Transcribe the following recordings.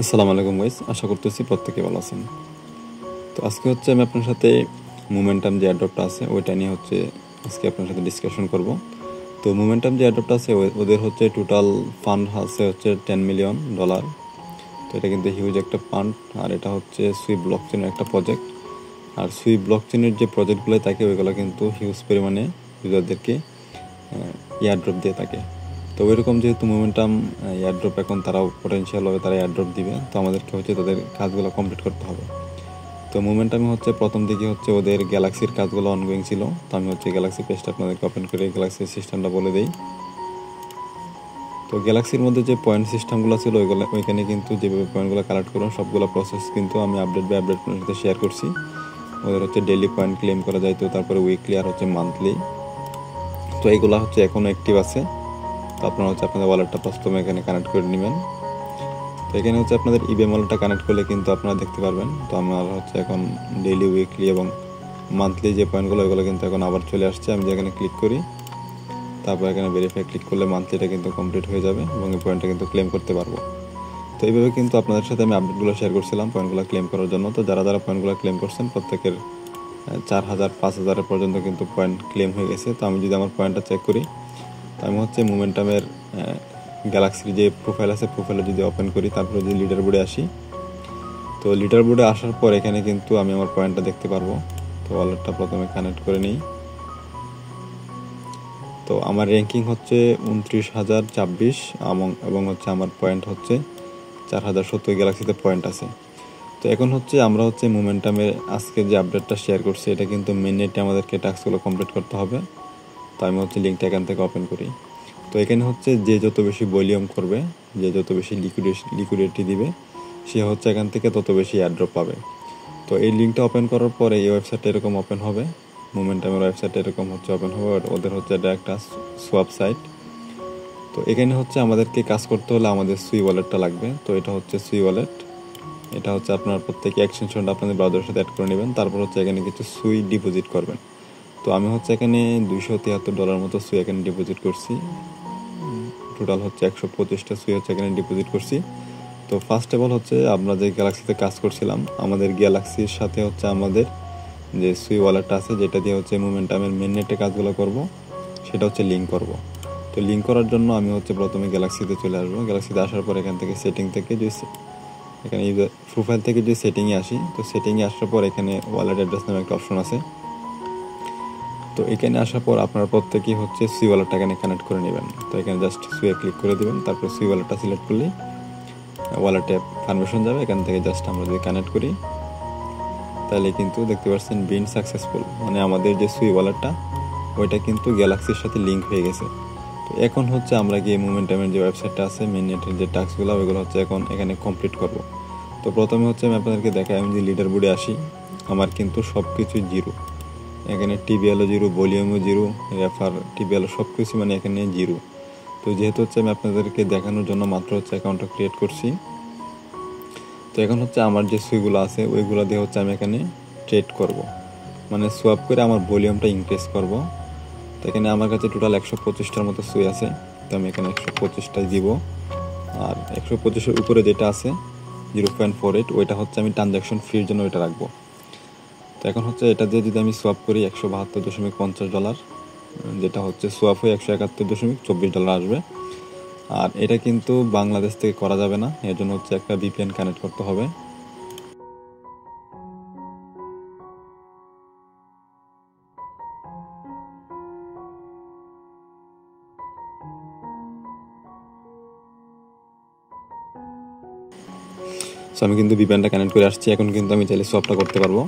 আসসালামু আলাইকুম গাইস, আশা করতেছি প্রত্যেকে ভালো আছেন। তো আজকে হচ্ছে আমি আপনার সাথে মোমেন্টাম যে অ্যাড্রপটা আছে ওইটা নিয়ে হচ্ছে আজকে আপনার সাথে ডিসকাশন করব। তো মোমেন্টাম যে অ্যাড্রপটা আছে ওদের হচ্ছে টোটাল ফান্ড আছে হচ্ছে $10 মিলিয়ন। তো এটা কিন্তু হিউজ একটা ফান্ড, আর এটা হচ্ছে সুই ব্লকচেনের একটা প্রজেক্ট। আর সুই ব্লকচেনের যে প্রজেক্টগুলো থাকে ওইগুলো কিন্তু হিউজ পরিমাণে ইউজারদেরকে এয়ারড্রপ দিয়ে থাকে। তো ওইরকম যেহেতু মোমেন্টাম এয়ারড্রপ এখন তারা পটেনশিয়াল হবে, তারা এয়ারড্রপ দিবে, তো আমাদেরকে হচ্ছে তাদের কাজগুলো কমপ্লিট করতে হবে। তো মোমেন্টামে হচ্ছে প্রথম দিকে হচ্ছে ওদের গ্যালাক্সির কাজগুলো অনগোয়িং ছিল। তো আমি হচ্ছে গ্যালাক্সি পেজটা আপনাদেরকে ওপেন করে গ্যালাক্সির সিস্টেমটা বলে দিই। তো গ্যালাক্সির মধ্যে যে পয়েন্ট সিস্টেমগুলো ছিল ওইখানে কিন্তু যেভাবে পয়েন্টগুলো কালেক্ট করুন সবগুলো প্রসেস কিন্তু আমি আপডেট বাই আপডেট আপনার সাথে শেয়ার করছি। ওদের হচ্ছে ডেইলি পয়েন্ট ক্লেম করা যায়, তো তারপরে উইকলি আর হচ্ছে মান্থলি। তো এইগুলো হচ্ছে এখনও অ্যাক্টিভ আছে। তো আপনারা হচ্ছে আপনাদের ওয়ালেটটা প্রথমে এখানে কানেক্ট করে নেবেন। তো এখানে হচ্ছে আপনাদের ইবিএম ওয়ালেটটা কানেক্ট করলে কিন্তু আপনারা দেখতে পারবেন। তো আমার হচ্ছে এখন ডেইলি, উইকলি এবং মান্থলি যে পয়েন্টগুলো ওইগুলো কিন্তু এখন আবার চলে আসছে। আমি যেখানে ক্লিক করি, তারপর এখানে ভেরিফাই ক্লিক করলে মান্থলিটা কিন্তু কমপ্লিট হয়ে যাবে এবং এই পয়েন্টটা কিন্তু ক্লেম করতে পারবো। তো এইভাবে কিন্তু আপনাদের সাথে আমি আপডেটগুলো শেয়ার করছিলাম পয়েন্টগুলো ক্লেম করার জন্য। তো যারা যারা পয়েন্টগুলো ক্লেম করছেন প্রত্যেকের 4,000 5,000 পর্যন্ত কিন্তু পয়েন্ট ক্লেম হয়ে গেছে। তো আমি যদি আমার পয়েন্টটা চেক করি, তো আমি হচ্ছে মোমেন্টামের গ্যালাক্সির যে প্রোফাইল আছে প্রোফাইলে যদি ওপেন করি, তারপরে যদি লিডার বোর্ডে আসি, তো লিডার বোর্ডে আসার পর এখানে কিন্তু আমি আমার পয়েন্টটা দেখতে পারবো। তো ওয়ালেটটা প্রথমে কানেক্ট করে নিই। তো আমার র্যাঙ্কিং হচ্ছে 29,026 এবং হচ্ছে আমার পয়েন্ট হচ্ছে 4,070 গ্যালাক্সিতে পয়েন্ট আছে। তো এখন হচ্ছে আমরা হচ্ছে মোমেন্টামের আজকে যে আপডেটটা শেয়ার করছি এটা কিন্তু মিনিটে আমাদেরকে টাস্কগুলো কমপ্লিট করতে হবে। তো আমি হচ্ছে লিঙ্কটা এখান থেকে ওপেন করি। তো এখানে হচ্ছে যে যত বেশি ভলিউম করবে, যে যত বেশি লিকুইডিটি দিবে, সে হচ্ছে এখান থেকে তত বেশি এয়ারড্রপ পাবে। তো এই লিঙ্কটা ওপেন করার পরে এই ওয়েবসাইটটা এরকম ওপেন হবে। মোমেন্টামের ওয়েবসাইটটা এরকম হচ্ছে ওপেন হবে। ওদের হচ্ছে এটা একটা সোয়াপ সাইট। তো এখানে হচ্ছে আমাদেরকে কাজ করতে হলে আমাদের সুই ওয়ালেটটা লাগবে। তো এটা হচ্ছে সুই ওয়ালেট। এটা হচ্ছে আপনার প্রত্যেক এক্সটেনশনটা আপনাদের ব্রাউজারের সাথে অ্যাড করে নেবেন। তারপর হচ্ছে এখানে কিছু সুই ডিপোজিট করবেন। তো আমি হচ্ছে এখানে $273 মতো সুই এখানে ডিপোজিট করছি। টোটাল হচ্ছে 125টা সুই হচ্ছে এখানে ডিপোজিট করছি। তো ফার্স্ট অফ অল হচ্ছে আমরা যে গ্যালাক্সিতে কাজ করছিলাম, আমাদের গ্যালাক্সির সাথে হচ্ছে আমাদের যে সুই ওয়ালেটটা আছে যেটা দিয়ে হচ্ছে মোমেন্টামের মেন নেটে কাজগুলো করব, সেটা হচ্ছে লিঙ্ক করব। তো লিঙ্ক করার জন্য আমি হচ্ছে প্রথমে গ্যালাক্সিতে চলে আসবো। গ্যালাক্সিতে আসার পর এখান থেকে সেটিং থেকে যে এখানে প্রোফাইল থেকে যে সেটিংয়ে আসি, তো সেটিংয়ে আসার পর এখানে ওয়ালেট অ্যাড্রেস নামে একটা অপশন আছে। তো এখানে আসার পর আপনারা প্রত্যেকেই হচ্ছে সুই ওয়ালেটটা এখানে কানেক্ট করে নেবেন। তো এখানে জাস্ট সুইয়ে ক্লিক করে দেবেন, তারপর সুই ওয়ালেটটা সিলেক্ট করলেই ওয়ালেটে পারমিশন যাবে। এখান থেকে জাস্ট আমরা যদি কানেক্ট করি তাহলে কিন্তু দেখতে পাচ্ছেন বিন সাকসেসফুল, মানে আমাদের যে সুই ওয়ালেটটা ওইটা কিন্তু গ্যালাক্সির সাথে লিঙ্ক হয়ে গেছে। তো এখন হচ্ছে আমরা গিয়ে মোমেন্টামের যে ওয়েবসাইটটা আছে মেন নেটের যে টাস্কগুলো ওইগুলো হচ্ছে এখন এখানে কমপ্লিট করব। তো প্রথমে হচ্ছে আমি আপনাদেরকে দেখাই, আমি যে লিডার বোর্ডে আসি আমার কিন্তু সব কিছু জিরো। এখানে টিবিএলও জিরো, ভলিউমও জিরো, রেফার টিবিএলও সব কিছু মানে এখানে জিরো। তো যেহেতু হচ্ছে আমি আপনাদেরকে দেখানোর জন্য মাত্র হচ্ছে অ্যাকাউন্টটা ক্রিয়েট করছি। তো এখন হচ্ছে আমার যে সুইগুলো আছে ওইগুলো দিয়ে হচ্ছে আমি এখানে ট্রেড করব, মানে সোয়াপ করে আমার ভলিউমটা ইনক্রিজ করব। তো এখানে আমার কাছে টোটাল 125টার মতো সুই আছে। তো আমি এখানে 125টাই দিব। আর 125-এর উপরে যেটা আছে 0.48 ওইটা হচ্ছে আমি ট্রানজ্যাকশন ফির জন্য ওইটা রাখবো। তো এখন হচ্ছে এটা দিয়ে যদি আমি সোয়াপ করি $172.50, যেটা হচ্ছে সোয়াপ হয়ে $171.24 আসবে। আর এটা কিন্তু বাংলাদেশ থেকে করা যাবে না, এর জন্য হচ্ছে একটা ভিপিএন কানেক্ট করতে হবে। সো আমি কিন্তু ভিপিএনটা কানেক্ট করে আসছি। এখন কিন্তু আমি চাইলে সোয়াপটা করতে পারবো।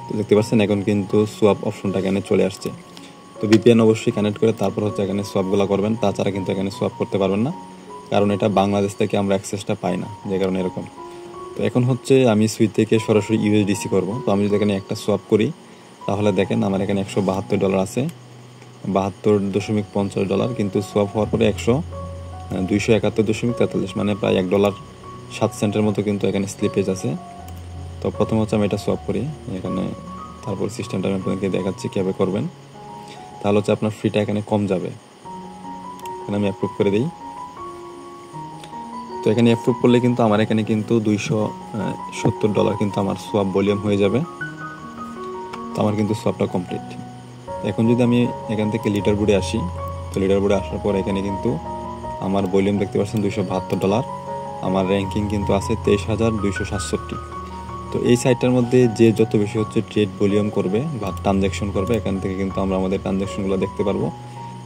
তো দেখতে পাচ্ছেন এখন কিন্তু সোয়াপ অপশনটা এখানে চলে আসছে। তো ভিপিএন অবশ্যই কানেক্ট করে তারপর হচ্ছে এখানে সোয়াপগুলো করবেন, তাছাড়া কিন্তু এখানে সোয়াপ করতে পারবেন না, কারণ এটা বাংলাদেশ থেকে আমরা অ্যাক্সেসটা পাই না, যে কারণে এরকম। তো এখন হচ্ছে আমি সুই থেকে সরাসরি ইউএসডিসি করব। তো আমি যদি এখানে একটা সোয়াপ করি তাহলে দেখেন আমার এখানে $172 আছে, $72.50, কিন্তু সোয়াপ হওয়ার পরে 271.43, মানে প্রায় $1.07 মতো কিন্তু এখানে স্লিপেজ আছে। তো প্রথম হচ্ছে আমি এটা সোয়াপ করি এখানে, তারপর সিস্টেমটা আমি আপনাদেরকে দেখাচ্ছি কীভাবে করবেন। তাহলে হচ্ছে আপনার ফিটা এখানে কম যাবে। এখানে আমি অ্যাপ্রুভ করে দিই। তো তো এখানে অ্যাপ্রুভ করলে কিন্তু আমার এখানে কিন্তু $270 কিন্তু আমার সোয়াপ ভলিউম হয়ে যাবে। তো আমার কিন্তু সোয়াপটা কমপ্লিট। এখন যদি আমি এখান থেকে লিডার বোর্ডে আসি, তো লিডার বোর্ডে আসার পর এখানে কিন্তু আমার ভলিউম দেখতে পাচ্ছেন $272। আমার র্যাঙ্কিং কিন্তু আছে 23,267। তো এই সাইটটার মধ্যে যে যত বেশি হচ্ছে ট্রেড ভলিউম করবে বা ট্রানজ্যাকশন করবে, এখান থেকে কিন্তু আমরা আমাদের ট্রানজ্যাকশনগুলো দেখতে পারবো।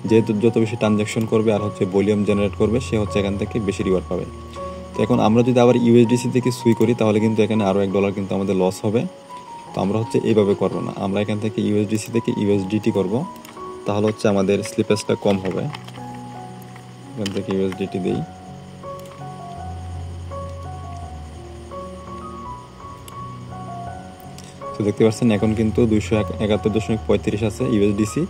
যে যত বেশি ট্রানজ্যাকশন করবে আর হচ্ছে ভলিউম জেনারেট করবে, সে হচ্ছে এখান থেকে বেশি রিওয়ার্ড পাবে। তো এখন আমরা যদি আবার ইউএসডিসি থেকে সুই করি, তাহলে কিন্তু এখানে আরও $1 কিন্তু আমাদের লস হবে। তো আমরা হচ্ছে এইভাবে করবো না, আমরা এখান থেকে ইউএসডিসি থেকে ইউএসডিটি করব, তাহলে হচ্ছে আমাদের স্লিপেজটা কম হবে। এখান থেকে ইউএসডিটি দিই। তো দেখতে পাচ্ছেন এখন কিন্তু 271.35 আছে ইউএসডিসি।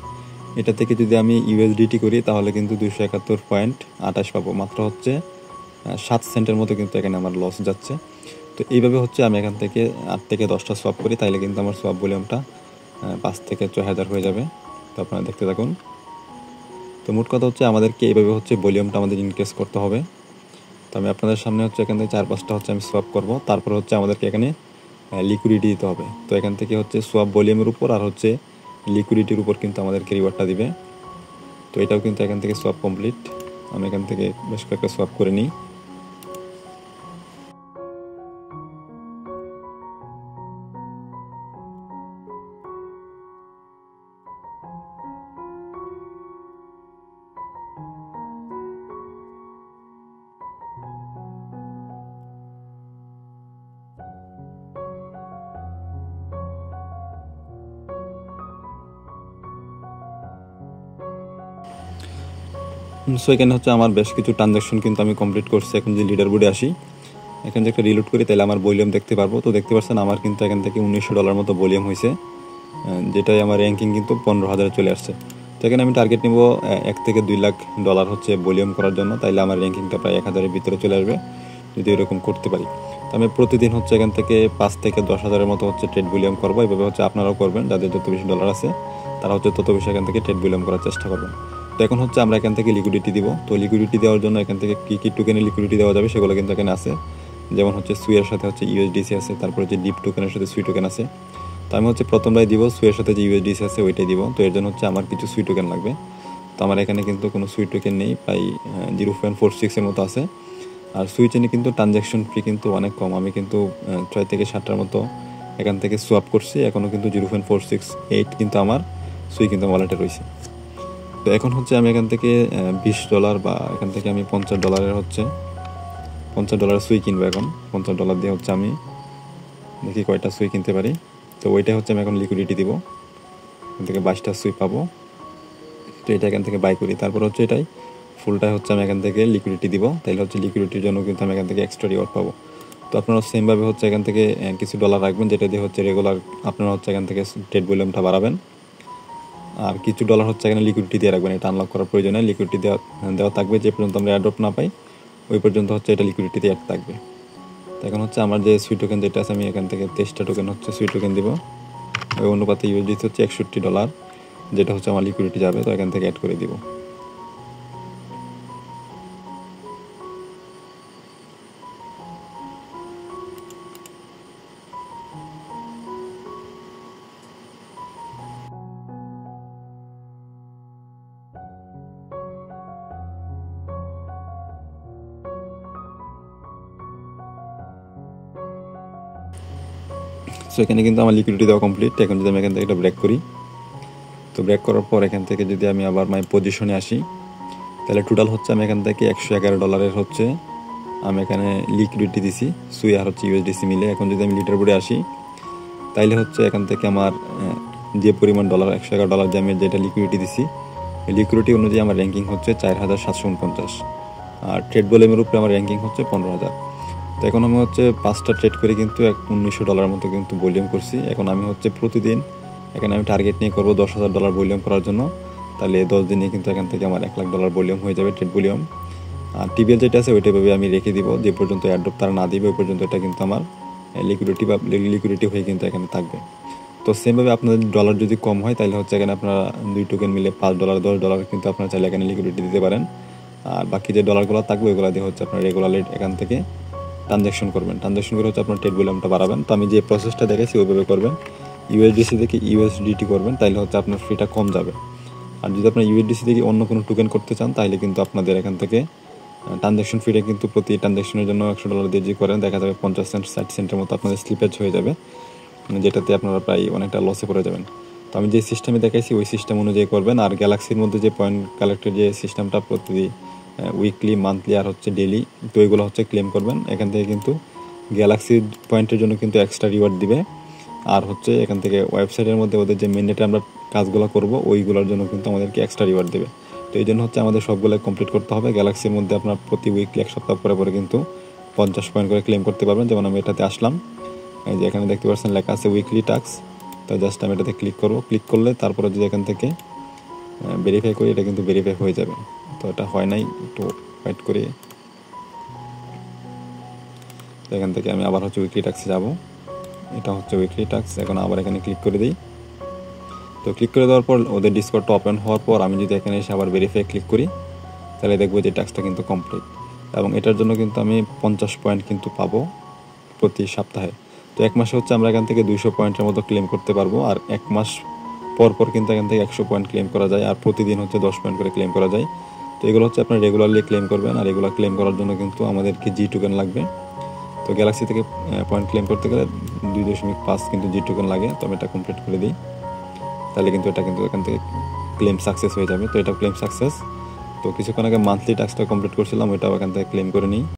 এটা থেকে যদি আমি ইউএসডিটি করি, তাহলে কিন্তু 271.28 পাবো। মাত্র হচ্ছে 7 সেন্টের মতো কিন্তু এখানে আমার লস যাচ্ছে। তো এইভাবে হচ্ছে আমি এখান থেকে 8 থেকে 10টা সোয়াপ করি, তাইলে কিন্তু আমার সোয়াপ ভলিউমটা 5 থেকে 6,000 হয়ে যাবে। তো আপনারা দেখতে থাকুন। তো মোট কথা হচ্ছে আমাদেরকে এইভাবে হচ্ছে ভলিউমটা আমাদের ইনক্রিজ করতে হবে। তো আমি আপনাদের সামনে হচ্ছে এখান থেকে 4-5টা হচ্ছে আমি সোয়াপ করব। তারপর হচ্ছে আমাদেরকে এখানে লিকুইডিটি দিতে হবে। তো এখান থেকে হচ্ছে সোয়াপ ভলিউমের উপর আর হচ্ছে লিকুইডিটির উপর কিন্তু আমাদেরকে রিওয়ার্ডটা দিবে। তো এটাও কিন্তু এখান থেকে সোয়াপ কমপ্লিট। আমি এখান থেকে বেশ কয়েকটা সোয়াপ করে নিই। সো এখানে হচ্ছে আমার বেশ কিছু ট্রানজ্যাকশন কিন্তু আমি কমপ্লিট করছি। এখন যদি লিডার বোর্ডে আসি, এখানে যে একটা রিলোড করি, তাহলে আমার ভলিউম দেখতে পারবো। তো দেখতে পাচ্ছেন আমার কিন্তু এখান থেকে $1,900 মতো ভলিউম হয়েছে, যেটাই আমার র্যাঙ্কিং কিন্তু 15,000 চলে আসছে। তো এখানে আমি টার্গেট নিব $1 থেকে $2 লাখ হচ্ছে ভলিউম করার জন্য, তাইলে আমার র্যাঙ্কিংটা প্রায় 1,000-এর ভিতরে চলে আসবে যদি এরকম করতে পারি। তো আমি প্রতিদিন হচ্ছে এখান থেকে 5 থেকে 10,000-এর মতো হচ্ছে ট্রেড ভলিউম করবো। এইভাবে হচ্ছে আপনারাও করবেন, যাদের যত বেশি ডলার আছে তারা হচ্ছে তত বেশি এখান থেকে ট্রেড ভলিউম করার চেষ্টা করবেন। তো এখন হচ্ছে আমরা এখান থেকে লিকুইডিটি দিব। তো লিকুইডিটি দেওয়ার জন্য এখান থেকে কী কী টোকেনে লিকুইডিটি দেওয়া যাবে সেগুলো কিন্তু এখানে আছে। যেমন হচ্ছে সুইয়ের সাথে হচ্ছে ইউএসডিসি আছে, তারপর হচ্ছে ডিপ টোকেনের সাথে সুই টোকেন আছে। তো আমি হচ্ছে প্রথমটাই দিব, সুইয়ের সাথে যে ইউএসডিসি আছে ওইটাই দিব। তো এর জন্য হচ্ছে আমার কিছু সুই টোকেন লাগবে। তো আমার এখানে কিন্তু কোনো সুই টোকেন নেই, প্রায় 0.46-এর মতো আছে। আর সুই চেনে কিন্তু ট্রানজ্যাকশন ফি কিন্তু অনেক কম। আমি কিন্তু 6 থেকে 7টার মতো এখান থেকে সোয়াপ করছি, এখনও কিন্তু 0.468 কিন্তু আমার সুই কিন্তু ওয়ালেটে রয়েছে। তো এখন হচ্ছে আমি এখান থেকে $20 বা এখান থেকে আমি $50 হচ্ছে $50 সুই কিনবো। এখন $50 দিয়ে হচ্ছে আমি দেখি কয়টা সুই কিনতে পারি। তো ওইটাই হচ্ছে আমি এখন লিকুইডিটি দিব। এখান থেকে 22টা সুই পাবো। তো এটা এখান থেকে বাই করি, তারপর হচ্ছে এটাই ফুলটাই হচ্ছে আমি এখান থেকে লিকুইডিটি দিব। তাহলে হচ্ছে লিকুইডিটির জন্য কিন্তু আমি এখান থেকে এক্সট্রা রিওয়ার্ড পাবো। তো আপনারা সেমভাবে হচ্ছে এখান থেকে কিছু ডলার রাখবেন, যেটা দিয়ে হচ্ছে রেগুলার আপনারা হচ্ছে এখান থেকে ট্রেড ভলিউমটা বাড়াবেন। আর কিছু ডলার হচ্ছে এখানে লিকুইডিটি দিয়ে রাখবেন, এটা আনলক করার প্রয়োজনে লিকুইডিটি দেওয়া থাকবে। যে পর্যন্ত আমরা অ্যাড্রপ না পাই ওই পর্যন্ত হচ্ছে এটা লিকুইডিটিতে অ্যাড থাকবে। তো এখন হচ্ছে আমার যে সুই টোকেন যেটা আছে, আমি এখান থেকে 23টা টোকেন হচ্ছে সুই টোকেন দিব। ওই অনুপাতে ইউএসডিসি হচ্ছে $61, যেটা হচ্ছে আমার লিকুইডিটি যাবে। তো এখান থেকে অ্যাড করে দিব। সো এখানে কিন্তু আমার লিকুইডিটি দেওয়া কমপ্লিট। এখন যদি আমি এখান থেকে এটা ব্রেক করি, তো ব্রেক করার পর এখান থেকে যদি আমি আবার মাই পজিশনে আসি, তাহলে টোটাল হচ্ছে আমি এখান থেকে $111 হচ্ছে আমি এখানে লিকুইডিটি দিছি, সুই আর হচ্ছে ইউএসডিসি মিলে। এখন যদি আমি লিডার বোর্ডে আসি, তাইলে হচ্ছে এখান থেকে আমার যে পরিমাণ ডলার $111 যে আমি যেটা লিকুইডিটি দিছি, লিকুইডিটি অনুযায়ী আমার র্যাঙ্কিং হচ্ছে 4,749। আর ট্রেড ভলিউমের উপরে আমার র্যাঙ্কিং হচ্ছে 15,000। তো এখন আমি হচ্ছে 5টা ট্রেড করে কিন্তু $1,900 মতো কিন্তু ভলিউম করছি। এখন আমি হচ্ছে প্রতিদিন এখানে আমি টার্গেট নিয়ে করবো $10,000 ভলিউম করার জন্য। তাহলে 10 দিনে কিন্তু এখান থেকে আমার $1 লাখ ভলিউম হয়ে যাবে ট্রেড ভলিউম। আর টিবিএল যেটা আছে ওইটা ভাবে আমি রেখে দিব, যে পর্যন্ত অ্যাড্রপ তারা না দিবে ওই পর্যন্ত এটা কিন্তু আমার লিকুইডিটি হয়ে কিন্তু এখানে থাকবে। তো সেমভাবে আপনাদের ডলার যদি কম হয়, তাহলে হচ্ছে এখানে আপনারা 2 টোকেন মিলে $5 $10 কিন্তু আপনারা চাইলে এখানে লিকুইডিটি দিতে পারেন। আর বাকি যে ডলারগুলো থাকবে ওইগুলো দিয়ে হচ্ছে আপনার রেগুলারলি এখান থেকে ট্রানজ্যাকশন করবেন। ট্রানজ্যাকশন করে হচ্ছে আপনার ট্রেড ভলিউমটা বাড়াবেন। তো আমি যে প্রসেসটা দেখাইছি ওইভাবে করবেন। ইউএসডিসি থেকে ইউএসডিটি করবেন, তাইলে হচ্ছে আপনার ফিটা কম যাবে। আর যদি আপনার ইউএসডিসি থেকে অন্য কোনো টোকেন করতে চান তাহলে কিন্তু আপনাদের এখান থেকে ট্রানজ্যাকশন ফিটা কিন্তু প্রতি ট্রানজ্যাকশনের জন্য $100 দিয়ে যে করেন দেখা যাবে 50 সেন্ট 60 সেন্টের মতো আপনাদের স্লিপেজ হয়ে যাবে, যেটাতে আপনারা প্রায় অনেকটা লসে পড়ে যাবেন। তো আমি যে সিস্টেমে দেখাইছি ওই সিস্টেম অনুযায়ী করবেন। আর গ্যালাক্সির মধ্যে যে পয়েন্ট কালেক্টের যে সিস্টেমটা প্রতি উইকলি, মান্থলি আর হচ্ছে ডেলি, তো ওইগুলো হচ্ছে ক্লেম করবেন। এখান থেকে কিন্তু গ্যালাক্সির পয়েন্টের জন্য কিন্তু এক্সট্রা রিওয়ার্ড দিবে। আর হচ্ছে এখান থেকে ওয়েবসাইটের মধ্যে ওদের যে মেনডেটে আমরা কাজগুলো করব ওইগুলোর জন্য কিন্তু আমাদেরকে এক্সট্রা রিওয়ার্ড দেবে। তো এই জন্য হচ্ছে আমাদের সবগুলো কমপ্লিট করতে হবে। গ্যালাক্সির মধ্যে আপনার প্রতি উইকলি 1 সপ্তাহ পরে পরে কিন্তু 50 পয়েন্ট করে ক্লেম করতে পারবেন। যেমন আমি এটাতে আসলাম, এই যে এখানে দেখতে পাচ্ছেন লেখা আছে উইকলি টাস্ক। তো জাস্ট আমি এটাতে ক্লিক করব। ক্লিক করলে তারপরে যদি এখান থেকে ভেরিফাই করি, এটা কিন্তু ভেরিফাই হয়ে যাবে। তো এটা হয় নাই, একটু ওয়েট করি। তো এখান থেকে আমি আবার হচ্ছে উইকলি টাস্কে যাব। এটা হচ্ছে উইকলি টাস্ক। এখন আবার এখানে ক্লিক করে দিই। তো ক্লিক করে দেওয়ার পর ওদের ডিসকর্ডটা ওপেন হওয়ার পর আমি যদি এখানে এসে আবার ভেরিফাই ক্লিক করি, তাহলে দেখবো যে টাস্কটা কিন্তু কমপ্লিট। এবং এটার জন্য কিন্তু আমি 50 পয়েন্ট কিন্তু পাবো প্রতি সপ্তাহে। তো 1 মাসে হচ্ছে আমরা এখান থেকে 200 পয়েন্টের মতো ক্লেম করতে পারবো। আর 1 মাস পর পর কিন্তু এখান থেকে 100 পয়েন্ট ক্লেম করা যায়। আর প্রতিদিন হচ্ছে 10 পয়েন্ট করে ক্লেম করা যায়। তো এগুলো হচ্ছে আপনার রেগুলারলি ক্লেম করবেন। আর এগুলো ক্লেম করার জন্য কিন্তু আমাদেরকে জি টোকেন লাগবে। তো গ্যালাক্সি থেকে পয়েন্ট ক্লেম করতে গেলে 2.5 কিন্তু জি টোকেন লাগে। তো আমি এটা কমপ্লিট করে দিই, তাহলে কিন্তু এটা কিন্তু এখান থেকে ক্লেম সাকসেস হয়ে যাবে। তো এটা ক্লেম সাকসেস। তো কিছুক্ষণ আগে মান্থলি টাস্কটা কমপ্লিট করছিলাম, ওইটাও এখান থেকে ক্লেম করে নিই।